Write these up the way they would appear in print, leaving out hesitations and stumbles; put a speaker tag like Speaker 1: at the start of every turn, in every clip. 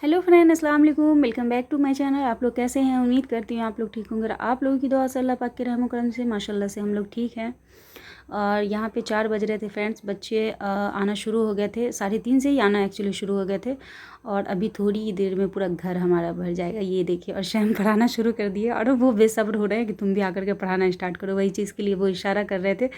Speaker 1: Hello friend, अस्सलाम वालेकुम। Welcome back to my channel. आप लोग कैसे हैं? उम्मीद करती हूँ आप लोग ठीक होंगे। आप लोगों की दुआ से, अल्लाह पाक के रहम करम से माशाल्लाह से हम लोग ठीक हैं। और यहाँ पे 4 बज रहे थे फ्रेंड्स, बच्चे आना शुरू हो गए थे। 3:30 से ही आना एक्चुअली शुरू हो गए थे और अभी थोड़ी देर में पूरा घर हमारा भर जाएगा। ये देखिए, और शैम पढ़ाना शुरू कर दिए और वो बेसब्र हो रहे हैं कि तुम भी आकर के पढ़ाना स्टार्ट करो। वही चीज़ के लिए वो इशारा कर रहे थे,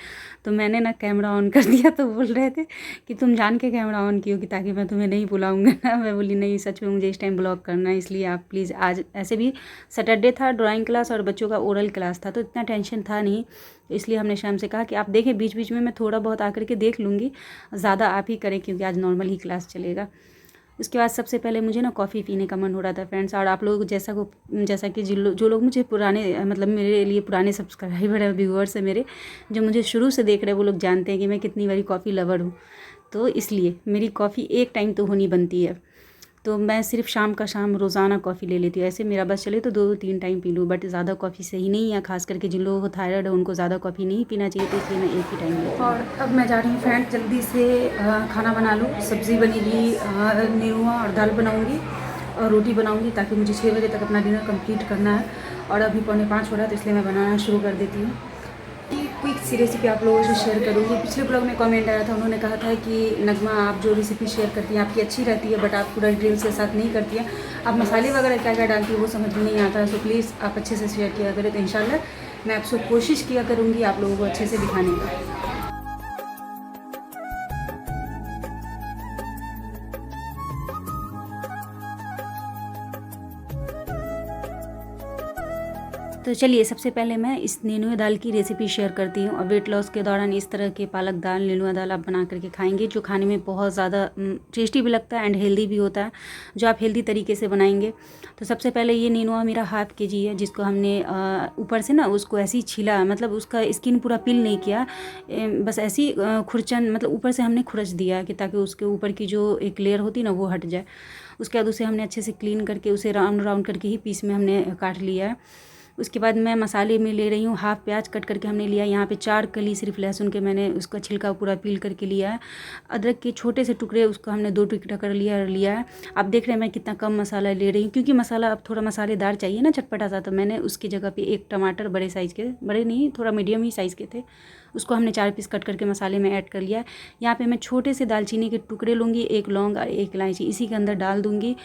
Speaker 1: तो मैंने ना कैमरा ऑन कर दिया। तो बोल रहे थे कि तुम जान के कैमरा ऑन कियो कि ताकि मैं तुम्हें नहीं बुलाऊंगा ना। मैं बोली नहीं, सच में मुझे इस टाइम ब्लॉग करना है, इसलिए आप प्लीज़। आज ऐसे भी सैटरडे था, ड्राइंग क्लास और बच्चों का ओरल क्लास था, तो इतना टेंशन था नहीं। इसलिए हमने शाम से कहा कि आप देखें, बीच बीच में मैं थोड़ा बहुत आकर के देख लूँगी, ज़्यादा आप ही करें क्योंकि आज नॉर्मल ही क्लास चलेगा। उसके बाद सबसे पहले मुझे ना कॉफ़ी पीने का मन हो रहा था फ्रेंड्स। और आप लोग जैसा कि जो लोग मुझे पुराने, मतलब मेरे लिए पुराने सब्सक्राइबर है, व्यूअर्स है मेरे, जो मुझे शुरू से देख रहे हैं, वो लोग जानते हैं कि मैं कितनी बड़ी कॉफ़ी लवर हूँ। तो इसलिए मेरी कॉफ़ी एक टाइम तो होनी बनती है। तो मैं सिर्फ शाम का शाम रोज़ाना कॉफ़ी ले लेती हूँ। ऐसे मेरा बस चले तो 2-3 टाइम पी लूँ, बट ज़्यादा कॉफ़ी सही नहीं है। खास करके जिन लोगों को थायराइड है उनको ज़्यादा कॉफ़ी नहीं पीना चाहिए, तो इसलिए मैं एक ही टाइम लेती हूँ। और अब मैं जा रही हूँ फ्रेंड, जल्दी से खाना बना लूँ। सब्ज़ी बनेगी, नीनुआ और दाल बनाऊँगी और रोटी बनाऊँगी, ताकि मुझे 6 बजे तक अपना डिनर कंप्लीट करना है। और अभी 4:45 हो रहा है, तो इसलिए मैं बनाना शुरू कर देती हूँ। क्विक सी रेसिपी आप लोगों से शेयर करूँगी। पिछले ब्लॉग में कमेंट आया था, उन्होंने कहा था कि नगमा, आप जो रेसिपी शेयर करती हैं आपकी अच्छी रहती है, बट आप पूरा डिटेल्स के साथ नहीं करती हैं। आप मसाले वगैरह क्या क्या डालती है वो समझ में नहीं आता है। सो प्लीज़ आप अच्छे से शेयर किया करें, तो इंशाल्लाह मैं आपसे कोशिश किया करूँगी आप लोगों को अच्छे से दिखाने का। तो चलिए, सबसे पहले मैं इस नेनुआ दाल की रेसिपी शेयर करती हूँ। और वेट लॉस के दौरान इस तरह के पालक दाल, नेनुआ दाल आप बना करके खाएंगे, जो खाने में बहुत ज़्यादा टेस्टी भी लगता है एंड हेल्दी भी होता है, जो आप हेल्दी तरीके से बनाएंगे। तो सबसे पहले ये नेनुआ मेरा ½ kg है, जिसको हमने ऊपर से ना उसको ऐसे ही छीला, मतलब उसका स्किन पूरा पील नहीं किया, बस ऐसी खुरचन, मतलब ऊपर से हमने खुरच दिया कि ताकि उसके ऊपर की जो एक लेयर होती ना वो हट जाए। उसके बाद उसे हमने अच्छे से क्लीन करके उसे राउंड राउंड करके ही पीस में हमने काट लिया है। उसके बाद मैं मसाले में ले रही हूँ ½ प्याज कट करके हमने लिया। यहाँ पे 4 कली सिर्फ लहसुन के मैंने उसका छिलका पूरा पील करके लिया है। अदरक के छोटे से टुकड़े, उसको हमने 2 टुकड़ा कर लिया है। आप देख रहे हैं मैं कितना कम मसाला ले रही हूँ, क्योंकि मसाला अब थोड़ा मसालेदार चाहिए ना, चटपटा सा। तो मैंने उसकी जगह पे 1 टमाटर बड़े साइज़ के, बड़े नहीं थोड़ा मीडियम ही साइज़ के थे, उसको हमने 4 पीस कट करके मसाले में ऐड कर लिया है। यहाँ पे मैं छोटे से दालचीनी के टुकड़े लूँगी, 1 लौंग और 1 इलायची इसी के अंदर डाल दूँगी।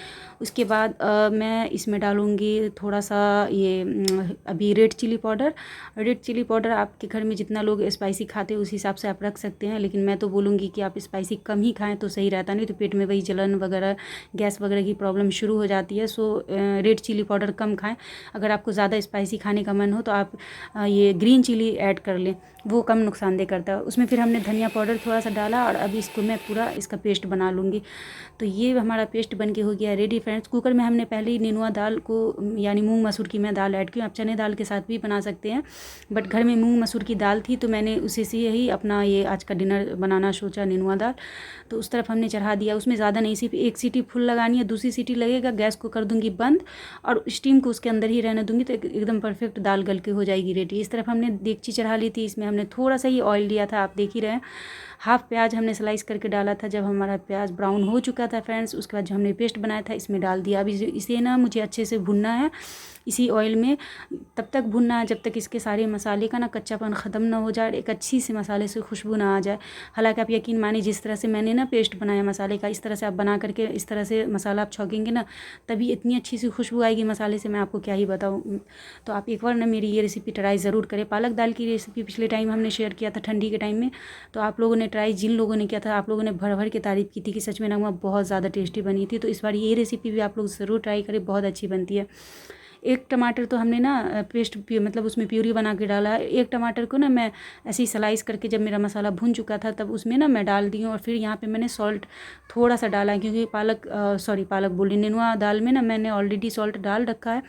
Speaker 1: उसके बाद मैं इसमें डालूँगी थोड़ा सा ये अभी रेड चिली पाउडर। आपके घर में जितना लोग स्पाइसी खाते हैं उस हिसाब से आप रख सकते हैं, लेकिन मैं तो बोलूँगी कि आप स्पाइसी कम ही खाएं तो सही रहता, नहीं तो पेट में वही जलन वगैरह, गैस वगैरह की प्रॉब्लम शुरू हो जाती है। सो रेड चिली पाउडर कम खाएं। अगर आपको ज़्यादा स्पाइसी खाने का मन हो तो आप ये ग्रीन चिली ऐड कर लें, वो कम नुकसानदेह करता है। उसमें फिर हमने धनिया पाउडर थोड़ा सा डाला और अभी इसको मैं पूरा इसका पेस्ट बना लूँगी। तो ये हमारा पेस्ट बन के हो गया रेडी फ्रेंड्स। कुकर में हमने पहले ही नेनुआ दाल को, यानी मूंग मसूर की मैं दाल ऐड की। आप चने दाल के साथ भी बना सकते हैं, बट घर में मूंग मसूर की दाल थी तो मैंने उसी से ही अपना ये आज का डिनर बनाना सोचा, नेनुआ दाल। तो उस तरफ हमने चढ़ा दिया। उसमें ज़्यादा नहीं, सिर्फ 1 सीटी फुल लगानी है, दूसरी सीटी लगेगा, गैस को कर दूँगी बंद और स्टीम को उसके अंदर ही रहने दूँगी, तो एकदम परफेक्ट दाल गल के हो जाएगी रेडी। इस तरफ हमने देगची चढ़ा ली थी, इसमें हमने थोड़ा सा ही ऑयल दिया था, आप देख ही रहे हैं। ½ प्याज हमने स्लाइस करके डाला था। जब हमारा प्याज ब्राउन हो चुका था फ्रेंड्स, उसके बाद जो हमने पेस्ट बनाया था इसमें डाल दिया। अभी इसे ना मुझे अच्छे से भुनना है इसी ऑयल में, तब तक भुनना है जब तक इसके सारे मसाले का ना कच्चापन ख़त्म ना हो जाए, एक अच्छी सी मसाले से खुशबू ना आ जाए। हालांकि आप यकीन मानिए, जिस तरह से मैंने ना पेस्ट बनाया मसाले का, इस तरह से आप बना करके इस तरह से मसाला आप छौंकेंगे ना, तभी इतनी अच्छी सी खुशबू आएगी मसाले से, मैं आपको क्या ही बताऊँ। तो आप एक बार ना मेरी ये रेसिपी ट्राई ज़रूर करें। पालक दाल की रेसिपी पिछले टाइम हमने शेयर किया था ठंडी के टाइम में, तो आप लोगों ने ट्राई, जिन लोगों ने किया था आप लोगों ने भर भर के तारीफ़ की थी कि सच में नगमा बहुत ज़्यादा टेस्टी बनी थी। तो इस बार ये रेसिपी भी आप लोग ज़रूर ट्राई करें, बहुत अच्छी बनती है। 1 टमाटर तो हमने ना पेस्ट मतलब उसमें प्यूरी बना के डाला है। 1 टमाटर को ना मैं ऐसे ही स्लाइस करके, जब मेरा मसाला भुन चुका था तब उसमें ना मैं डाल दी हूँ। और फिर यहाँ पे मैंने सॉल्ट थोड़ा सा डाला है, क्योंकि पालक बोल रही, नेनुआ दाल में ना मैंने ऑलरेडी सॉल्ट डाल रखा है।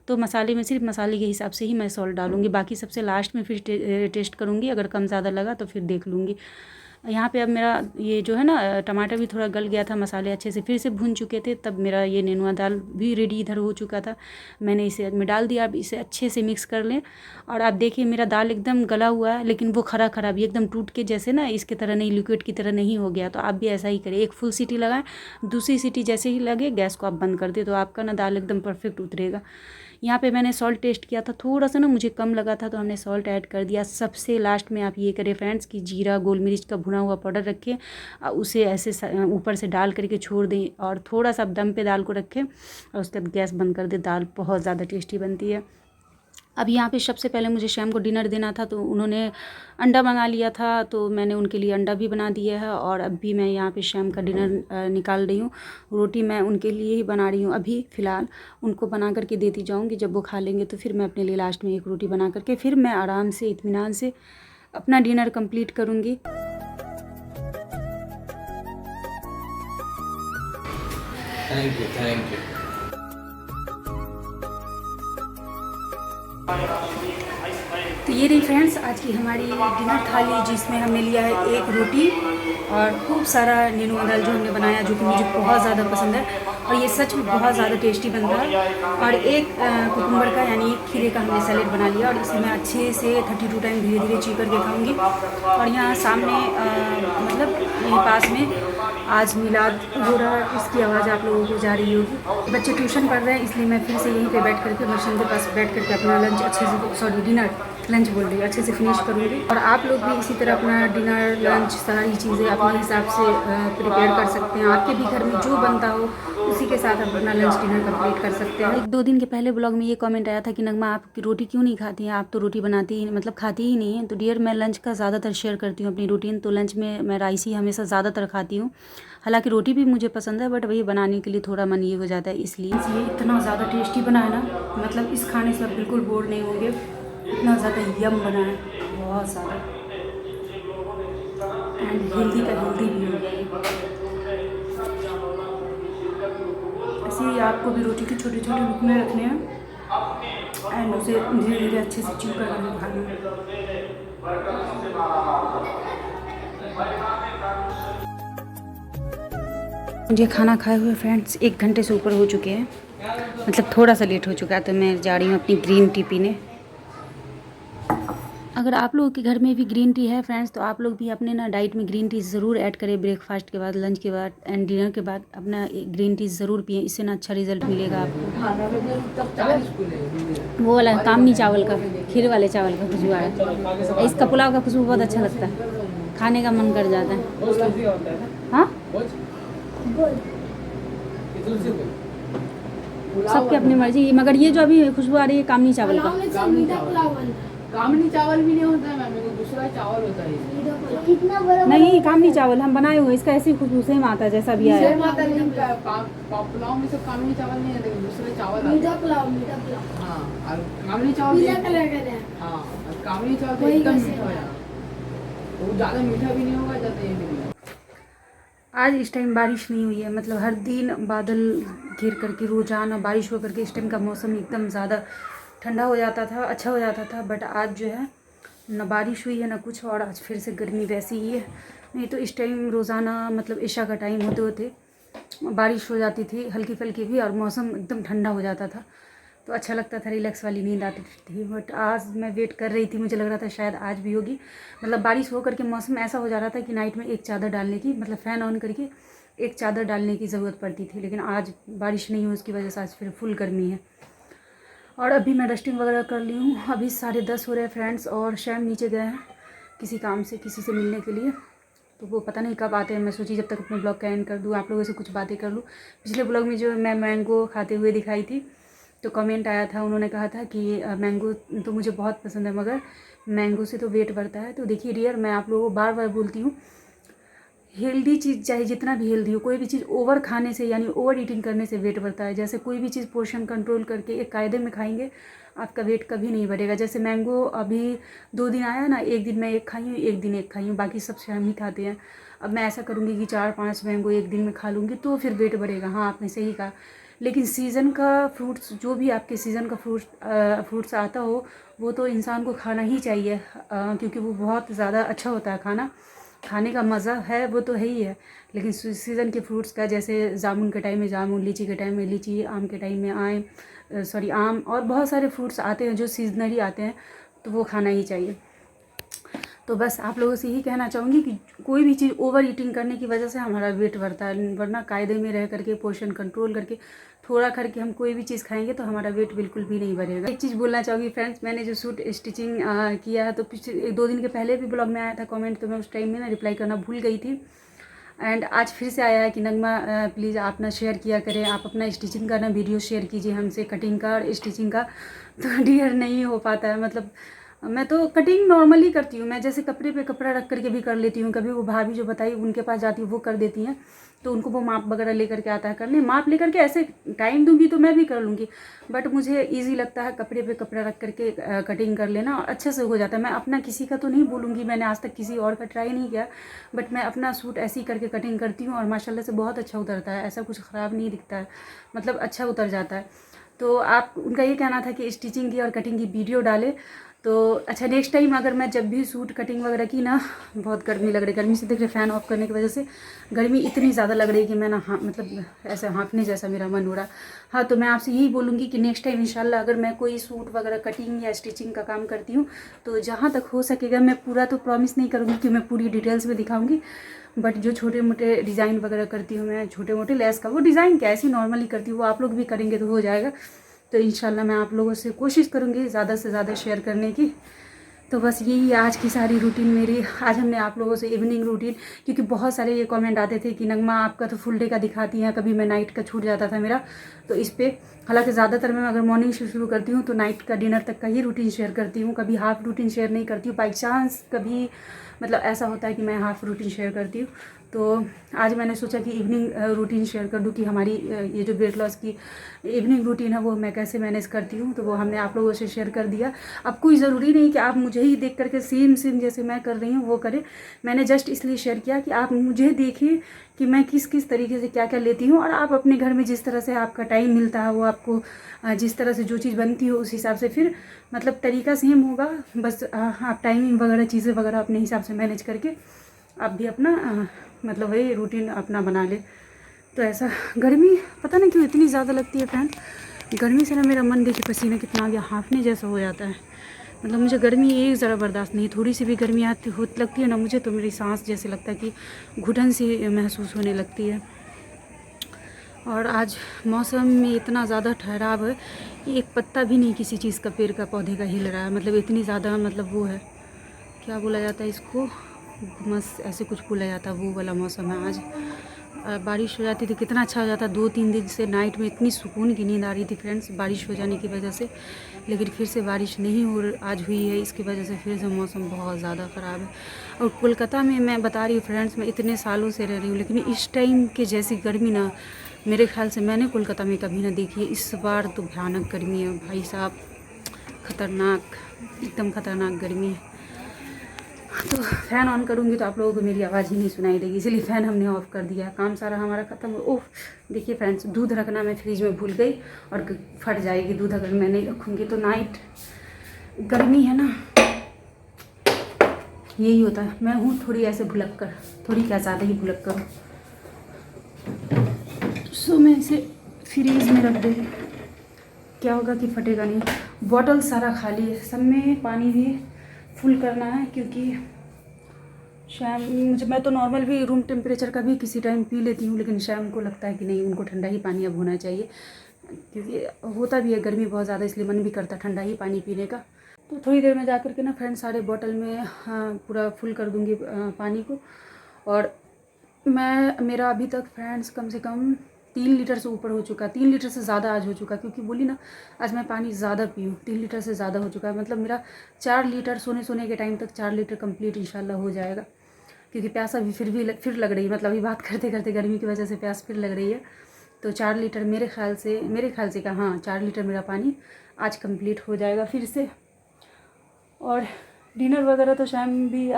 Speaker 1: तो मसाले में सिर्फ मसाले के हिसाब से ही मैं सॉल्ट डालूँगी, बाकी सबसे लास्ट में फिर टेस्ट करूँगी, अगर कम ज़्यादा लगा तो फिर देख लूँगी। यहाँ पे अब मेरा ये जो है ना टमाटर भी थोड़ा गल गया था, मसाले अच्छे से फिर से भून चुके थे, तब मेरा ये नेनुआ दाल भी रेडी इधर हो चुका था। मैंने इसे में डाल दिया। अब इसे अच्छे से मिक्स कर लें। और आप देखिए मेरा दाल एकदम गला हुआ है, लेकिन वो खरा खरा भी एकदम टूट के जैसे ना इसकी तरह नहीं, लिक्विड की तरह नहीं हो गया। तो आप भी ऐसा ही करें, एक फुल सीटी लगाएं, दूसरी सीटी जैसे ही लगे गैस को आप बंद कर दें, तो आपका ना दाल एकदम परफेक्ट उतरेगा। यहाँ पे मैंने सॉल्ट टेस्ट किया था, थोड़ा सा ना मुझे कम लगा था, तो हमने सॉल्ट ऐड कर दिया। सबसे लास्ट में आप ये करें फ्रेंड्स कि जीरा गोल मिर्च का भुना हुआ पाउडर रखें, उसे ऐसे ऊपर से डाल करके छोड़ दें और थोड़ा सा दम पे दाल को रखें और उसके बाद गैस बंद कर दें। दाल बहुत ज़्यादा टेस्टी बनती है। अब यहाँ पे सबसे पहले मुझे शाम को डिनर देना था, तो उन्होंने अंडा मंगा लिया था, तो मैंने उनके लिए अंडा भी बना दिया है। और अब भी मैं यहाँ पे शाम का डिनर निकाल रही हूँ। रोटी मैं उनके लिए ही बना रही हूँ अभी फ़िलहाल, उनको बना करके देती जाऊँगी। जब वो खा लेंगे तो फिर मैं अपने लिए लास्ट में एक रोटी बना करके फिर मैं आराम से इत्मीनान से अपना डिनर कंप्लीट करूँगी।
Speaker 2: Thank you.
Speaker 1: तो ये रही फ्रेंड्स आज की हमारी डिनर थाली, जिसमें हमने लिया है एक रोटी और खूब सारा नेनुआ दाल जो हमने बनाया, जो कि मुझे बहुत ज़्यादा पसंद है और ये सच में बहुत ज़्यादा टेस्टी बनता है। और एक कुकुम्बर का यानी एक खीरे का हमने सैलेड बना लिया और इसे मैं अच्छे से 32 टाइम धीरे धीरे ची करके खाऊंगी। और यहाँ सामने मतलब यहीं पास में आज मिलाद हो रहा है, इसकी आवाज़ आप लोगों को जा रही होगी। बच्चे ट्यूशन पढ़ रहे हैं, इसलिए मैं फिर से यहीं पे बैठ करके मशीन के पास बैठ करके अपना लंच अच्छे से डिनर लंच बोल रही हूँ अच्छे से फिनिश करूँगी। और आप लोग भी इसी तरह अपना डिनर लंच सारी चीज़ें अपने हिसाब से प्रिपेयर कर सकते हैं। आपके भी घर में जो बनता हो उसी के साथ आप अपना लंच डिनर कंप्लीट कर सकते हैं। 1-2 दिन के पहले ब्लॉग में ये कमेंट आया था कि नगमा आप रोटी क्यों नहीं खाती हैं, आप तो रोटी बनाती ही मतलब खाती ही नहीं हैं। तो डियर मैं लंच का ज़्यादातर शेयर करती हूँ अपनी रूटीन, तो लंच में मैं राइस ही हमेशा ज़्यादातर खाती हूँ। हालांकि रोटी भी मुझे पसंद है, बट वही बनाने के लिए थोड़ा मन ये हो जाता है, इसलिए ये इतना ज़्यादा टेस्टी बना है ना, मतलब इस खाने से आप बिल्कुल बोर नहीं होंगे, इतना ज़्यादा यम बना है, बहुत ज़्यादा। एंड हेल्दी का हेल्दी भी हो गया ये। ऐसे ही आपको भी रोटी के छोटे छोटे टुकड़े रखने हैं एंड उसे धीरे धीरे अच्छे से च्यू करके खाना है। मुझे खाना खाए हुए फ्रेंड्स 1 घंटे से ऊपर हो चुके हैं, मतलब थोड़ा सा लेट हो चुका है, तो मैं जा रही हूँ अपनी ग्रीन टी पीने। अगर आप लोगों के घर में भी ग्रीन टी है फ्रेंड्स, तो आप लोग भी अपने ना डाइट में ग्रीन टी ज़रूर ऐड करें। ब्रेकफास्ट के बाद, लंच के बाद एंड डिनर के बाद अपना ग्रीन टी ज़रूर पिएं, इससे ना अच्छा रिजल्ट मिलेगा आपको। वो वाला कामनी चावल का, खीर वाले चावल का खुशबू आ रहा है, इसका पुलाव का खुशबू बहुत अच्छा लगता है, खाने का मन कर जाता है। हाँ सबकी अपनी मर्जी, मगर ये जो अभी खुशबू आ रही है कामनी चावल का।
Speaker 2: कामनी चावल भी नहीं होता है मैम, वो दूसरा चावल होता है।
Speaker 1: कितना बड़ा नहीं, कामनी चावल हम बनाए हुए, इसका ऐसी खुशबू सेम आता है जैसा भी आया।
Speaker 2: पुलाव में सब कामनी चावल नहीं है, दूसरे चावल
Speaker 3: मीठा पुलाव।
Speaker 2: हाँ, और कामनी चावल
Speaker 3: पीला कलर का है।
Speaker 2: हाँ, कामनी चावल तो एकदम मीठा हो जाता, वो ज़्यादा मीठा भी नहीं होगा, ज़्यादा ये भी नहीं।
Speaker 1: आज इस टाइम बारिश नहीं हुई है, मतलब हर दिन बादल घिर करके रोजाना बारिश हो करके इस टाइम का मौसम एकदम ज़्यादा ठंडा हो जाता था, अच्छा हो जाता था। बट आज जो है ना बारिश हुई है ना कुछ, और आज फिर से गर्मी वैसी ही है। नहीं तो इस टाइम रोज़ाना मतलब ईशा का टाइम होते होते बारिश हो जाती थी हल्की फुल्की भी, और मौसम एकदम ठंडा हो जाता था, तो अच्छा लगता था, रिलैक्स वाली नींद आती थी। बट आज मैं वेट कर रही थी, मुझे लग रहा था शायद आज भी होगी, मतलब बारिश हो करके मौसम ऐसा हो जा रहा था कि नाइट में एक चादर डालने की, मतलब फ़ैन ऑन करके एक चादर डालने की ज़रूरत पड़ती थी। लेकिन आज बारिश नहीं हुई, उसकी वजह से आज फिर फुल गर्मी है। और अभी मैं डस्टिंग वगैरह कर ली हूँ, अभी 10:30 हो रहे हैं फ्रेंड्स, और शैम नीचे गए हैं किसी काम से, किसी से मिलने के लिए, तो वो पता नहीं कब आते हैं। मैं सोची जब तक अपने ब्लॉग का एंड कर दूँ, आप लोगों से कुछ बातें कर लूँ। पिछले ब्लॉग में जो मैं मैंगो खाते हुए दिखाई थी, तो कमेंट आया था, उन्होंने कहा था कि मैंगो तो मुझे बहुत पसंद है, मगर मैंगो से तो वेट बढ़ता है। तो देखिए डियर, मैं आप लोगों को बार बार बोलती हूँ, हेल्दी चीज़ चाहे जितना भी हेल्दी हो, कोई भी चीज़ ओवर खाने से यानी ओवर ईटिंग करने से वेट बढ़ता है। जैसे कोई भी चीज़ पोर्शन कंट्रोल करके एक कायदे में खाएंगे, आपका वेट कभी नहीं बढ़ेगा। जैसे मैंगो अभी 2 दिन आया ना, एक दिन मैं एक खाई हूँ, एक दिन एक खाई हूँ, बाकी सब शाम ही खाते हैं। अब मैं ऐसा करूँगी कि 4-5 मैंगो एक दिन में खा लूँगी, तो फिर वेट बढ़ेगा। हाँ, आपने सही कहा। लेकिन सीज़न का फ्रूट्स, जो भी आपके सीज़न का फ्रूट्स आता हो, वो तो इंसान को खाना ही चाहिए, क्योंकि वो बहुत ज़्यादा अच्छा होता है खाना। खाने का मज़ा है वो तो है ही है, लेकिन सीज़न के फ्रूट्स का, जैसे जामुन के टाइम में जामुन, लीची के टाइम में लीची, आम के टाइम में आम और बहुत सारे फ्रूट्स आते हैं जो सीजनली आते हैं, तो वो खाना ही चाहिए। तो बस आप लोगों से यही कहना चाहूँगी कि कोई भी चीज़ ओवर ईटिंग करने की वजह से हमारा वेट बढ़ता है, वरना कायदे में रह करके पोर्शन कंट्रोल करके थोड़ा करके हम कोई भी चीज़ खाएंगे तो हमारा वेट बिल्कुल भी नहीं बढ़ेगा। एक चीज़ बोलना चाहूँगी फ्रेंड्स, मैंने जो सूट स्टिचिंग किया है, तो पिछले 2 दिन के पहले भी ब्लॉग में आया था कमेंट, तो मैं उस टाइम में ना रिप्लाई करना भूल गई थी। एंड आज फिर से आया है कि नगमा प्लीज़ आप ना शेयर किया करें, आप अपना स्टिचिंग का ना वीडियो शेयर कीजिए हमसे, कटिंग का और स्टिचिंग का। तो डियर नहीं हो पाता है, मतलब मैं तो कटिंग नॉर्मली करती हूँ, मैं जैसे कपड़े पे कपड़ा रख करके भी कर लेती हूँ, कभी वो भाभी जो बताई उनके पास जाती हूँ वो कर देती हैं, तो उनको वो माप वगैरह लेकर के आता है करने, माप लेकर के ऐसे टाइम दूंगी तो मैं भी कर लूँगी, बट मुझे इजी लगता है कपड़े पे कपड़ा रख करके कटिंग कर लेना और अच्छे से हो जाता है। मैं अपना किसी का तो नहीं बोलूँगी, मैंने आज तक किसी और का ट्राई नहीं किया, बट मैं अपना सूट ऐसे ही करके कटिंग करती हूँ और माशाल्लाह से बहुत अच्छा उतरता है, ऐसा कुछ ख़राब नहीं दिखता है, मतलब अच्छा उतर जाता है। तो आप उनका ये कहना था कि स्टिचिंग की और कटिंग की वीडियो डाले, तो अच्छा नेक्स्ट टाइम अगर मैं जब भी सूट कटिंग वगैरह की ना, बहुत गर्मी लग रही, गर्मी से देख रहे फ़ैन ऑफ करने की वजह से गर्मी इतनी ज़्यादा लग रही कि मैं ना मतलब ऐसे हाँफने जैसा मेरा मन हो रहा। हाँ, तो मैं आपसे यही बोलूँगी कि नेक्स्ट टाइम इंशाल्लाह अगर मैं कोई सूट वगैरह कटिंग या स्टिचिंग का काम करती हूँ, तो जहाँ तक हो सकेगा, मैं पूरा तो प्रॉमिस नहीं करूँगी कि मैं पूरी डिटेल्स में दिखाऊँगी, बट जो छोटे मोटे डिज़ाइन वगैरह करती हूँ मैं, छोटे मोटे लेस का, वो डिज़ाइन क्या ऐसी नॉर्मली करती हूँ, वो आप लोग भी करेंगे तो हो जाएगा। तो इंशाल्लाह मैं आप लोगों से कोशिश करूँगी ज़्यादा से ज़्यादा शेयर करने की। तो बस यही है आज की सारी रूटीन मेरी। आज हमने आप लोगों से इवनिंग रूटीन, क्योंकि बहुत सारे ये कमेंट आते थे कि नगमा आपका तो फुल डे का दिखाती हैं, कभी मैं नाइट का छूट जाता था मेरा, तो इस पर हालांकि ज़्यादातर मैं अगर मॉर्निंग से शुरू करती हूँ तो नाइट का डिनर तक का ही रूटीन शेयर करती हूँ, कभी हाफ रूटीन शेयर नहीं करती हूँ, बाई चांस कभी मतलब ऐसा होता है कि मैं हाफ रूटीन शेयर करती हूँ। तो आज मैंने सोचा कि इवनिंग रूटीन शेयर कर दूँ कि हमारी ये जो वेट लॉस की इवनिंग रूटीन है वो मैं कैसे मैनेज करती हूँ, तो वो हमने आप लोगों से शेयर कर दिया। अब कोई ज़रूरी नहीं कि आप मुझे ही देख करके सेम जैसे मैं कर रही हूँ वो करें, मैंने जस्ट इसलिए शेयर किया कि आप मुझे देखिए कि मैं किस किस तरीके से क्या क्या लेती हूँ, और आप अपने घर में जिस तरह से आपका टाइम मिलता है वो आपको जिस तरह से जो चीज़ बनती हो उस हिसाब से फिर मतलब तरीका सेम होगा, बस आप टाइमिंग वगैरह चीज़ें वगैरह अपने हिसाब से मैनेज करके आप भी अपना मतलब वही रूटीन अपना बना ले। तो ऐसा गर्मी पता नहीं क्यों इतनी ज़्यादा लगती है फ्रेंड, गर्मी से ना मेरा मन देखिए पसीना कितना आ गया, हाँफने जैसा हो जाता है, मतलब मुझे गर्मी एक ज़रा बर्दाश्त नहीं, थोड़ी सी भी गर्मी लगती है ना मुझे, तो मेरी सांस जैसे लगता है कि घुटन सी महसूस होने लगती है। और आज मौसम में इतना ज़्यादा ठहराव है कि एक पत्ता भी नहीं किसी चीज़ का, पेड़ का, पौधे का हिल रहा है, मतलब इतनी ज़्यादा मतलब वो है, क्या बोला जाता है इसको, बस ऐसे कुछ बोला जाता है, वो वाला मौसम है आज। बारिश हो जाती तो कितना अच्छा हो जाता, 2-3 दिन से नाइट में इतनी सुकून की नींद आ रही थी फ्रेंड्स बारिश हो जाने की वजह से, लेकिन फिर से बारिश नहीं हो आज हुई है, इसकी वजह से फिर से मौसम बहुत ज़्यादा ख़राब है। और कोलकाता में मैं बता रही हूँ फ्रेंड्स, मैं इतने सालों से रह रही हूँ, लेकिन इस टाइम के जैसी गर्मी ना मेरे ख्याल से मैंने कोलकाता में कभी ना देखी है। इस बार तो भयानक गर्मी है भाई साहब, ख़तरनाक, एकदम ख़तरनाक गर्मी है। तो फ़ैन ऑन करूँगी तो आप लोगों को मेरी आवाज़ ही नहीं सुनाई देगी, इसलिए फ़ैन हमने ऑफ़ कर दिया, काम सारा हमारा ख़त्म हो। ओह देखिए फ्रेंड्स, दूध रखना मैं फ्रिज में भूल गई और फट जाएगी दूध अगर मैं नहीं रखूँगी तो। नाइट गर्मी है ना, यही होता है, मैं हूँ थोड़ी ऐसे भुलक कर, थोड़ी क्या ज़्यादा ही भुलक कर, सो मैं इसे फ्रीज में रख दे, क्या होगा कि फटेगा नहीं। बॉटल सारा खाली है, सब में पानी भी फुल करना है, क्योंकि शाम मैं तो नॉर्मल भी रूम टेम्परेचर का भी किसी टाइम पी लेती हूँ, लेकिन शाम को लगता है कि नहीं, उनको ठंडा ही पानी अब होना चाहिए, क्योंकि होता भी है गर्मी बहुत ज़्यादा, इसलिए मन भी करता ठंडा ही पानी पीने का। तो थोड़ी देर में जा कर के ना फ्रेंड सारे बॉटल में पूरा फुल कर दूँगी पानी को। और मेरा अभी तक फ्रेंड्स कम से कम 3 लीटर से ऊपर हो चुका, 3 लीटर से ज़्यादा आज हो चुका, क्योंकि बोली ना आज मैं पानी ज़्यादा पीऊँ, 3 लीटर से ज़्यादा हो चुका है, मतलब मेरा 4 लीटर सोने के टाइम तक 4 लीटर कंप्लीट इंशाल्लाह हो जाएगा, क्योंकि प्यासा भी फिर लग रही है, मतलब अभी बात करते करते गर्मी की वजह से प्यास फिर लग रही है। तो 4 लीटर मेरे ख्याल से का, हाँ 4 लीटर मेरा पानी आज कंप्लीट हो जाएगा फिर से। और डिनर वगैरह तो शाम भी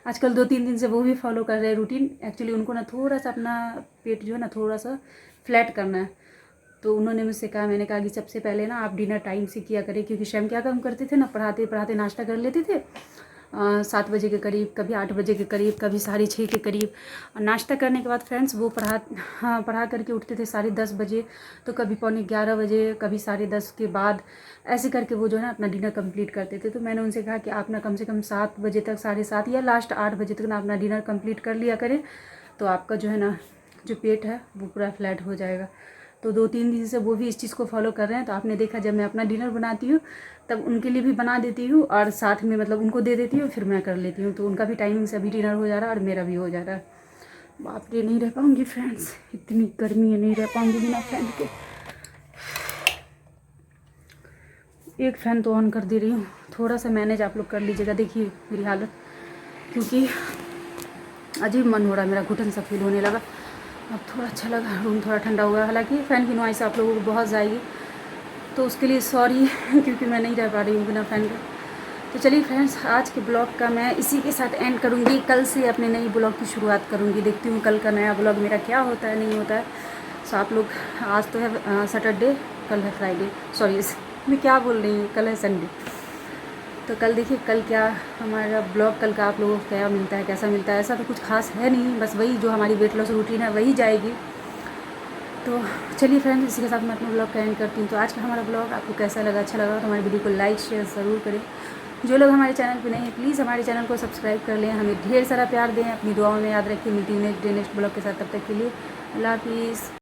Speaker 1: आजकल 2-3 दिन से वो भी फॉलो कर रहे हैं रूटीन। एक्चुअली उनको ना थोड़ा सा अपना पेट जो है ना थोड़ा सा फ्लैट करना है, तो उन्होंने मुझसे कहा, मैंने कहा कि सबसे पहले ना आप डिनर टाइम से किया करें, क्योंकि शाम क्या काम करते थे ना, पढ़ाते पढ़ाते नाश्ता कर लेते थे, 7 बजे के करीब, कभी 8 बजे के करीब, कभी 6:30 के करीब। और नाश्ता करने के बाद फ्रेंड्स वो पढ़ा करके उठते थे 10:30 बजे, तो कभी 11:15 बजे, कभी 10:30 के बाद, ऐसे करके वो जो है ना अपना डिनर कंप्लीट करते थे। तो मैंने उनसे कहा कि आप ना कम से कम 7 बजे तक, 7:30 या लास्ट 8 बजे तक ना अपना डिनर कंप्लीट कर लिया करें, तो आपका जो है ना जो पेट है वो पूरा फ्लैट हो जाएगा। तो 2-3 दिन से वो भी इस चीज़ को फॉलो कर रहे हैं। तो आपने देखा जब मैं अपना डिनर बनाती हूँ तब उनके लिए भी बना देती हूँ और साथ में मतलब उनको दे देती हूँ, फिर मैं कर लेती हूँ। तो उनका भी टाइमिंग से अभी डिनर हो जा रहा है और मेरा भी हो जा रहा है। बाप रे, नहीं रह पाऊँगी फ्रेंड्स, इतनी गर्मी है, नहीं रह पाऊँगी बिना फैन के। एक फ़ैन तो ऑन कर दे रही हूँ, थोड़ा सा मैनेज आप लोग कर लीजिएगा। देखिए मेरी हालत, क्योंकि अजीब मन हो रहा है मेरा, घुटन सा फील होने लगा। अब थोड़ा अच्छा लगा, रूम थोड़ा ठंडा हुआ है। हालांकि फ़ैन की नॉइस आप लोगों को बहुत जाएगी, तो उसके लिए सॉरी क्योंकि मैं नहीं रह पा रही हूँ बिना फ़ैन के। तो चलिए फ्रेंड्स, आज के ब्लॉग का मैं इसी के साथ एंड करूँगी। कल से अपने नई ब्लॉग की शुरुआत करूँगी। देखती हूँ कल का नया ब्लॉग मेरा क्या होता है, नहीं होता है। सो आप लोग, आज तो है सैटरडे, कल है फ्राइडे, सॉरी मैं क्या बोल रही हूँ, कल है संडे। तो कल देखिए कल क्या हमारा ब्लॉग, कल का आप लोगों को क्या मिलता है, कैसा मिलता है। ऐसा तो कुछ खास है नहीं, बस वही जो हमारी वेट लॉस रूटीन है वही जाएगी। तो चलिए फ्रेंड्स, इसी के साथ मैं अपना ब्लॉग का एंड करती हूँ। तो आज का हमारा ब्लॉग आपको कैसा लगा, अच्छा लगा तो हमारी वीडियो को लाइक शेयर ज़रूर करें। जो लोग हमारे चैनल पे नए हैं प्लीज़ हमारे चैनल को सब्सक्राइब कर लें, हमें ढेर सारा प्यार दें, अपनी दुआओं में याद रखें। मिलती हूँ नेक्स्ट ब्लॉग के साथ, तब तक के लिए अल्लाह हाफिज़।